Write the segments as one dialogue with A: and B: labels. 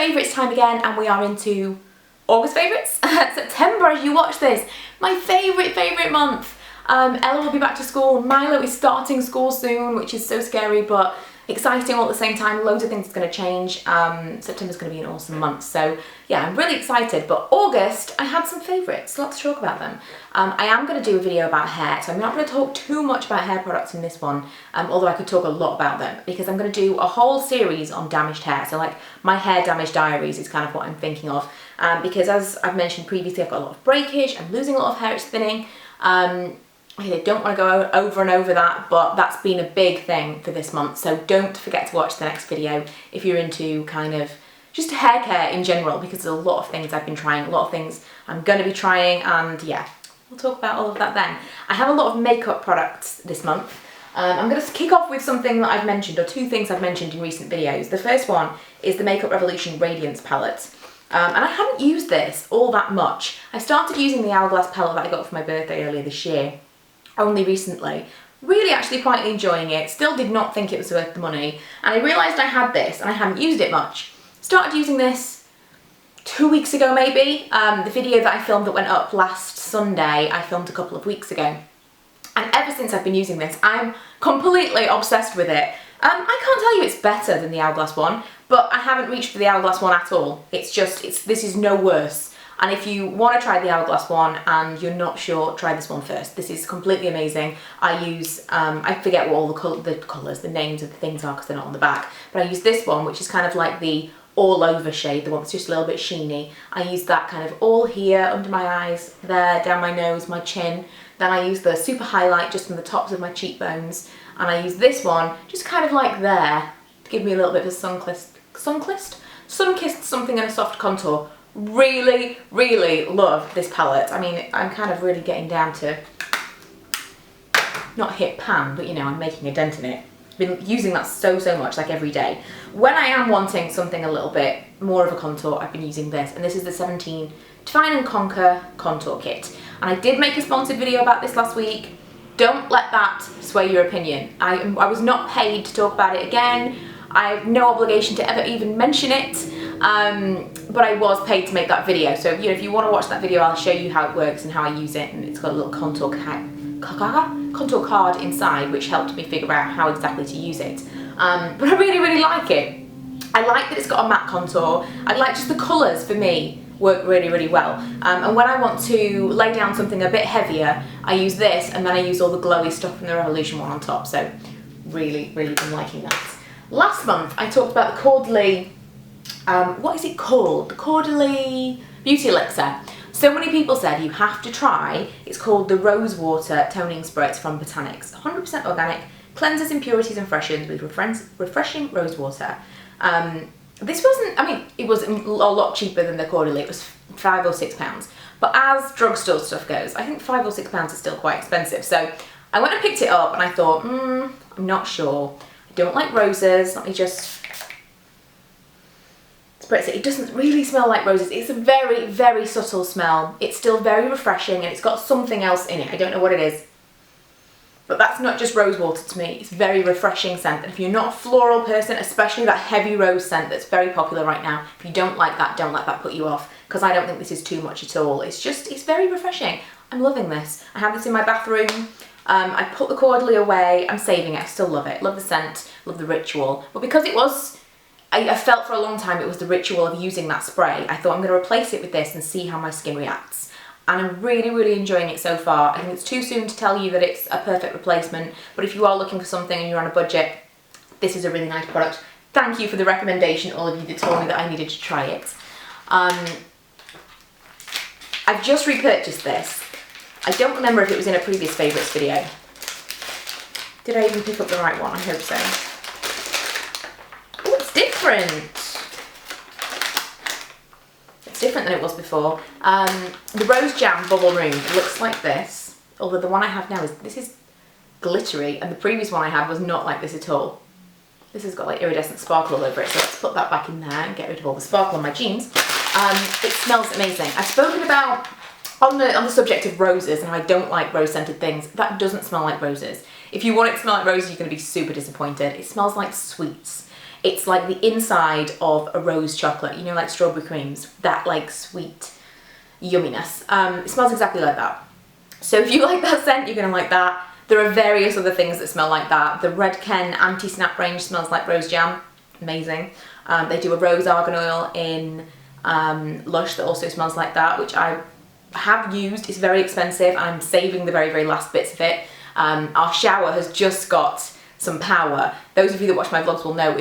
A: favourites time again, and we are into August favourites. September as you watch this. My favourite month. Ella will be back to school. Milo is starting school soon, which is so scary but exciting all at the same time. Loads of things are going to change. September's going to be an awesome month. So yeah, I'm really excited. But August, I had some favourites. Let's talk about them. I am going to do a video about hair, so I'm not going to talk too much about hair products in this one, although I could talk a lot about them, because I'm going to do a whole series on damaged hair. So like my hair damage diaries is kind of what I'm thinking of, because as I've mentioned previously, I've got a lot of breakage, I'm losing a lot of hair, it's thinning. I don't want to go over and over that, but that's been a big thing for this month. So don't forget to watch the next video if you're into kind of just hair care in general, because there's a lot of things I've been trying, a lot of things I'm going to be trying, and yeah, we'll talk about all of that then. I have a lot of makeup products this month. I'm going to kick off with something that I've mentioned, or two things I've mentioned in recent videos. The first one is the Makeup Revolution Radiance Palette. And I haven't used this all that much. I started using the Hourglass palette that I got for my birthday earlier this year, only recently. Really actually quite enjoying it, still did not think it was worth the money, and I realised I had this and I hadn't used it much. Started using this 2 weeks ago maybe. The video that I filmed that went up last Sunday, I filmed a couple of weeks ago. And ever since I've been using this, I'm completely obsessed with it. I can't tell you it's better than the Hourglass one, but I haven't reached for the Hourglass one at all. It's just, this is no worse. And if you want to try the Hourglass one and you're not sure, try this one first. This is completely amazing. I use, I forget what all the colours, the names of the things are because they're not on the back, but I use this one, which is kind of like the all over shade, the one that's just a little bit sheeny. I use that kind of all here, under my eyes, there, down my nose, my chin. Then I use the super highlight just on the tops of my cheekbones. And I use this one just kind of like there to give me a little bit of a sun-kissed something in a soft contour. Really love this palette. I mean, I'm kind of really getting down to, not hit pan, but you know, I'm making a dent in it. I've been using that so much, like every day. When I am wanting something a little bit more of a contour, I've been using this, and this is the 17 Define and Conquer Contour Kit. And I did make a sponsored video about this last week. Don't let that sway your opinion. I was not paid to talk about it again. I have no obligation to ever even mention it, but I was paid to make that video. So you know, if you want to watch that video, I'll show you how it works and how I use it, and it's got a little contour card inside, which helped me figure out how exactly to use it. But I really like it. I like that it's got a matte contour. I like just the colours, for me, work really well. And when I want to lay down something a bit heavier, I use this, and then I use all the glowy stuff from the Revolution one on top. So really been liking that. Last month I talked about the Caudalie, what is it called? The Caudalie Beauty Elixir. So many people said you have to try, it's called the Rose Water Toning Spray. It's from Botanics, 100% organic, cleanses impurities and freshens with refreshing rose water. This wasn't, I mean, it was a lot cheaper than the Caudalie. It was £5 or £6. But as drugstore stuff goes, I think £5 or £6 is still quite expensive. So I went and picked it up and I thought, I'm not sure. I don't like roses. Let me just spritz it. It doesn't really smell like roses. It's a very subtle smell. It's still very refreshing, and it's got something else in it. I don't know what it is. But that's not just rose water to me. It's very refreshing scent. And if you're not a floral person, especially that heavy rose scent that's very popular right now, if you don't like that, don't let that put you off, because I don't think this is too much at all. It's just, it's very refreshing. I'm loving this. I have this in my bathroom. I put the Caudalie away. I'm saving it. I still love it. Love the scent. Love the ritual. But because it was, I felt for a long time it was the ritual of using that spray, I thought I'm going to replace it with this and see how my skin reacts. And I'm really enjoying it so far. I think it's too soon to tell you that it's a perfect replacement, but if you are looking for something and you're on a budget, this is a really nice product. Thank you for the recommendation, all of you that told me that I needed to try it. I've just repurchased this. I don't remember if it was in a previous favourites video. Did I even pick up the right one? I hope so. Oh, it's different. It's different than it was before. The Rose Jam Bubble Room looks like this, although the one I have now is glittery, and the previous one I had was not like this at all. This has got like iridescent sparkle all over it, so let's put that back in there and get rid of all the sparkle on my jeans. It smells amazing. I've spoken about, on the subject of roses, and I don't like rose scented things, that doesn't smell like roses. If you want it to smell like roses, you're going to be super disappointed. It smells like sweets. It's like the inside of a rose chocolate, you know, like strawberry creams, that like sweet yumminess. It smells exactly like that. So if you like that scent, you're gonna like that. There are various other things that smell like that. The Redken Anti-Snap range smells like rose jam, amazing. They do a rose argan oil in Lush that also smells like that, which I have used. It's very expensive. I'm saving the very, very last bits of it. Our shower has just got some power. Those of you that watch my vlogs will know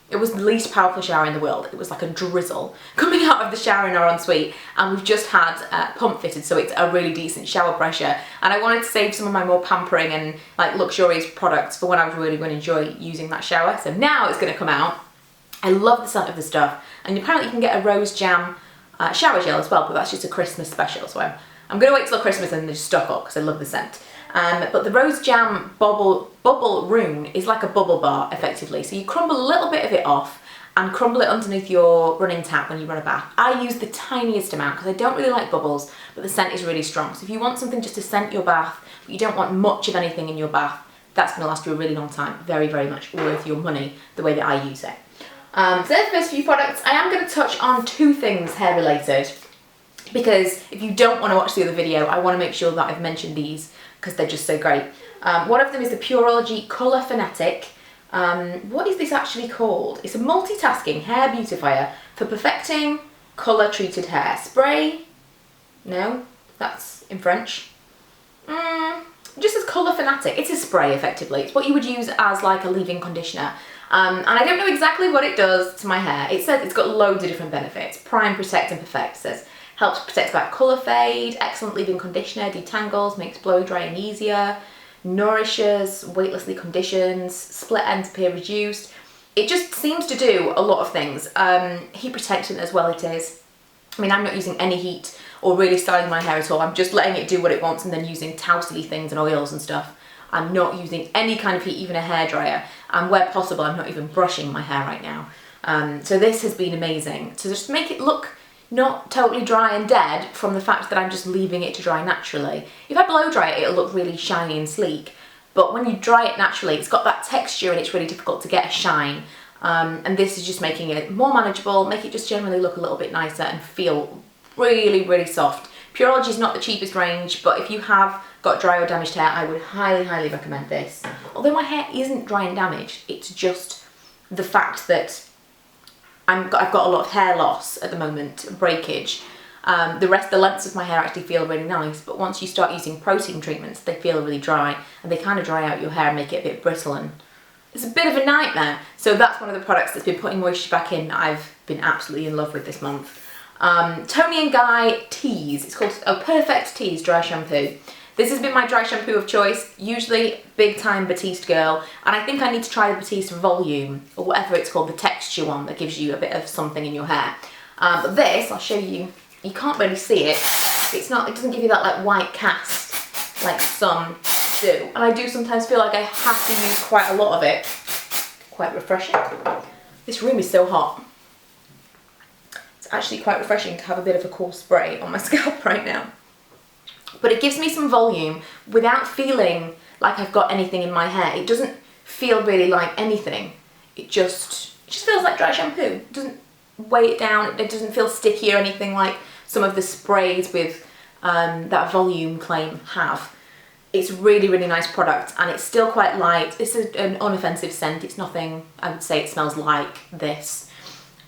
A: it was the least powerful shower in the world. It was like a drizzle coming out of the shower in our ensuite, and we've just had pump fitted, so it's a really decent shower pressure. And I wanted to save some of my more pampering and like luxurious products for when I was really going to enjoy using that shower. So now it's going to come out. I love the scent of the stuff, and apparently you can get a rose jam shower gel as well, but that's just a Christmas special, so I'm going to wait till Christmas and just stock up because I love the scent. But the rose jam bubble room is like a bubble bar effectively, so you crumble a little bit of it off and crumble it underneath your running tap when you run a bath. I use the tiniest amount because I don't really like bubbles, but the scent is really strong. So if you want something just to scent your bath, but you don't want much of anything in your bath, that's going to last you a really long time. Very, very much worth your money the way that I use it. So there's the first few products. I am going to touch on two things hair related, because if you don't want to watch the other video, I want to make sure that I've mentioned these because they're just so great. One of them is the Pureology Colour Phonetic. What is this actually called? It's a multitasking hair beautifier for perfecting colour treated hair. Spray? No, that's in French. Just says Colour Phonetic. It's a spray effectively. It's what you would use as like a leave-in conditioner. And I don't know exactly what it does to my hair. It says it's got loads of different benefits. Prime, protect and perfect. It says helps protect about colour fade, excellent leave-in conditioner, detangles, makes blow drying easier, nourishes, weightlessly conditions, split ends appear reduced. It just seems to do a lot of things. Heat protectant as well it is. I mean, I'm not using any heat or really styling my hair at all. I'm just letting it do what it wants and then using tously things and oils and stuff. I'm not using any kind of heat, even a hairdryer. And where possible, I'm not even brushing my hair right now. So this has been amazing. To just make it look not totally dry and dead from the fact that I'm just leaving it to dry naturally. If I blow dry it, it'll look really shiny and sleek. But when you dry it naturally, it's got that texture and it's really difficult to get a shine. And this is just making it more manageable, make it just generally look a little bit nicer and feel really, really soft. Pureology is not the cheapest range, but if you have got dry or damaged hair, I would highly, highly recommend this. Although my hair isn't dry and damaged, it's just the fact that I've got a lot of hair loss at the moment, breakage. The lengths of my hair actually feel really nice, but once you start using protein treatments, they feel really dry, and they kind of dry out your hair and make it a bit brittle, and it's a bit of a nightmare. So that's one of the products that's been putting moisture back in that I've been absolutely in love with this month. Toni & Guy Tease. It's called Perfect Tease Dry Shampoo. This has been my dry shampoo of choice, usually big time Batiste girl, and I think I need to try the Batiste Volume, or whatever it's called, the texture one that gives you a bit of something in your hair. But this, I'll show you, you can't really see it. It doesn't give you that like white cast like some do. And I do sometimes feel like I have to use quite a lot of it. Quite refreshing. This room is so hot. It's actually quite refreshing to have a bit of a cool spray on my scalp right now. But it gives me some volume without feeling like I've got anything in my hair. It doesn't feel really like anything. It just feels like dry shampoo. It doesn't weigh it down. It doesn't feel sticky or anything like some of the sprays with that volume claim have. It's really, really nice product, and it's still quite light. It's an unoffensive scent. It's nothing, I would say it smells like this.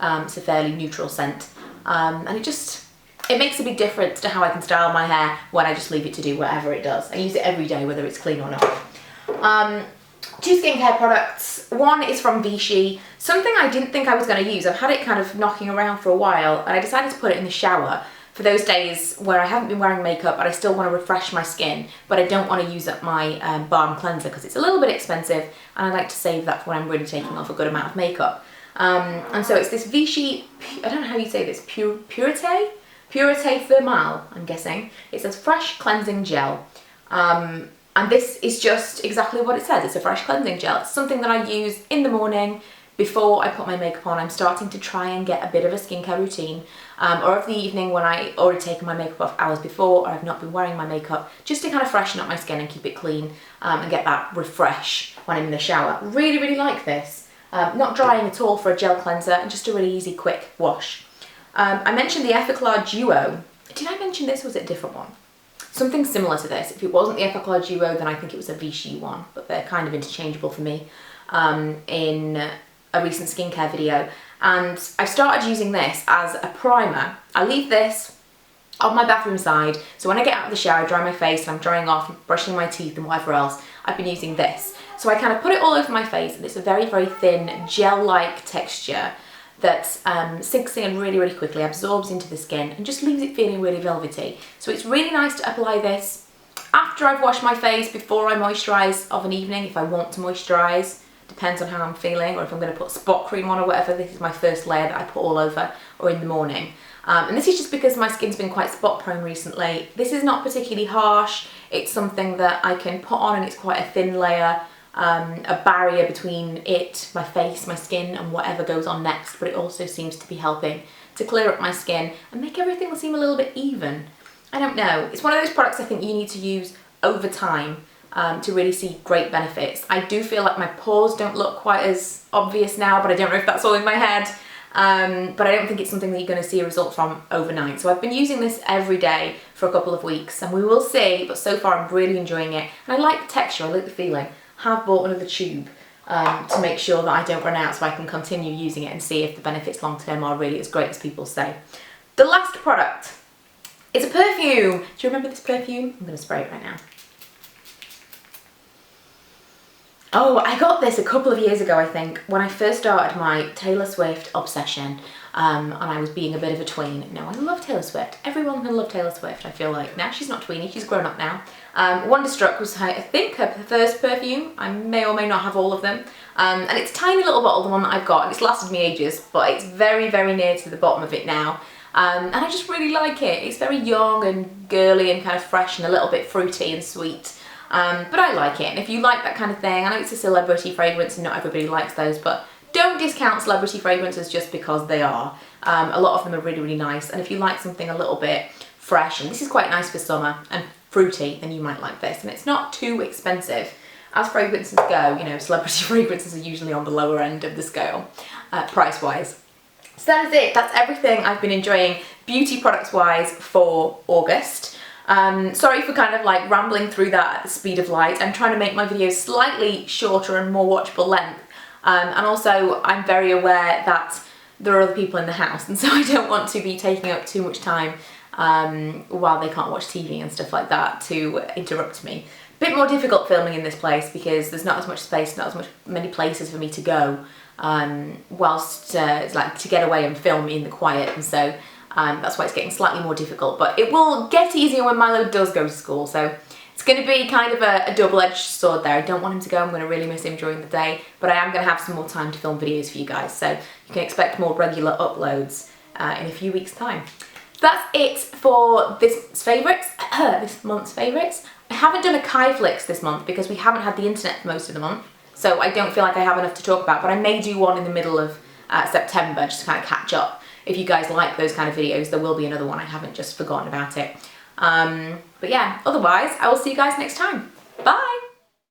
A: It's a fairly neutral scent. And it makes a big difference to how I can style my hair when I just leave it to do whatever it does. I use it every day, whether it's clean or not. Two skincare products. One is from Vichy. Something I didn't think I was going to use. I've had it kind of knocking around for a while, and I decided to put it in the shower for those days where I haven't been wearing makeup but I still want to refresh my skin, but I don't want to use up my balm cleanser because it's a little bit expensive, and I like to save that for when I'm really taking off a good amount of makeup. And so it's this Vichy, I don't know how you say this, Purité Thermal, I'm guessing. It says fresh cleansing gel. And this is just exactly what it says. It's a fresh cleansing gel. It's something that I use in the morning before I put my makeup on. I'm starting to try and get a bit of a skincare routine, or of the evening when I already taken my makeup off hours before, or I've not been wearing my makeup, just to kind of freshen up my skin and keep it clean, and get that refresh when I'm in the shower. Really, really like this. not drying at all for a gel cleanser, and just a really easy, quick wash. I mentioned the Effaclar Duo. Did I mention this, or was it a different one? Something similar to this. If it wasn't the Effaclar Duo, then I think it was a Vichy one, but they're kind of interchangeable for me, in a recent skincare video. And I've started using this as a primer. I leave this on my bathroom side, so when I get out of the shower, dry my face, and I'm drying off, brushing my teeth and whatever else, I've been using this. So I kind of put it all over my face, and it's a very, very thin, gel-like texture that sinks in really, really quickly, absorbs into the skin, and just leaves it feeling really velvety. So it's really nice to apply this after I've washed my face, before I moisturise of an evening, if I want to moisturise. Depends on how I'm feeling, or if I'm going to put spot cream on or whatever. This is my first layer that I put all over, or in the morning. And this is just because my skin's been quite spot prone recently. This is not particularly harsh. It's something that I can put on, and it's quite a thin layer, a barrier between it, my face, my skin, and whatever goes on next. But it also seems to be helping to clear up my skin and make everything seem a little bit even. I don't know. It's one of those products I think you need to use over time to really see great benefits. I do feel like my pores don't look quite as obvious now, but I don't know if that's all in my head. But I don't think it's something that you're going to see a result from overnight. So I've been using this every day for a couple of weeks, and we will see, but so far I'm really enjoying it. And I like the texture, I like the feeling. Have bought another tube to make sure that I don't run out, so I can continue using it and see if the benefits long term are really as great as people say. The last product is a perfume. Do you remember this perfume? I'm going to spray it right now. Oh, I got this a couple of years ago, I think, when I first started my Taylor Swift obsession, and I was being a bit of a tween. No, I love Taylor Swift. Everyone can love Taylor Swift, I feel like. Now she's not tweeny, she's grown up now. Wonderstruck was, I think, her first perfume. I may or may not have all of them. And it's a tiny little bottle, the one that I've got, and it's lasted me ages, but it's very, very near to the bottom of it now. And I just really like it. It's very young and girly and kind of fresh and a little bit fruity and sweet. But I like it, and if you like that kind of thing, I know it's a celebrity fragrance and not everybody likes those, but don't discount celebrity fragrances just because they are. A lot of them are really, really nice, and if you like something a little bit fresh, and this is quite nice for summer, and fruity, then you might like this, and it's not too expensive. As fragrances go, you know, celebrity fragrances are usually on the lower end of the scale, price-wise. So that is it, that's everything I've been enjoying beauty products-wise for August. Sorry for kind of like rambling through that at the speed of light. I'm trying to make my videos slightly shorter and more watchable length. And also I'm very aware that there are other people in the house, and so I don't want to be taking up too much time while they can't watch TV and stuff like that to interrupt me. Bit more difficult filming in this place because there's not as much space, not as many places for me to go whilst like to get away and film in the quiet, and so that's why it's getting slightly more difficult, but it will get easier when Milo does go to school, so it's going to be kind of a double-edged sword there. I don't want him to go, I'm going to really miss him during the day, but I am going to have some more time to film videos for you guys, so you can expect more regular uploads in a few weeks' time. That's it for this month's favourites. I haven't done a Kai Flicks this month because we haven't had the internet for most of the month, so I don't feel like I have enough to talk about, but I may do one in the middle of September just to kind of catch up. If you guys like those kind of videos, there will be another one. I haven't just forgotten about it. But yeah, otherwise, I will see you guys next time.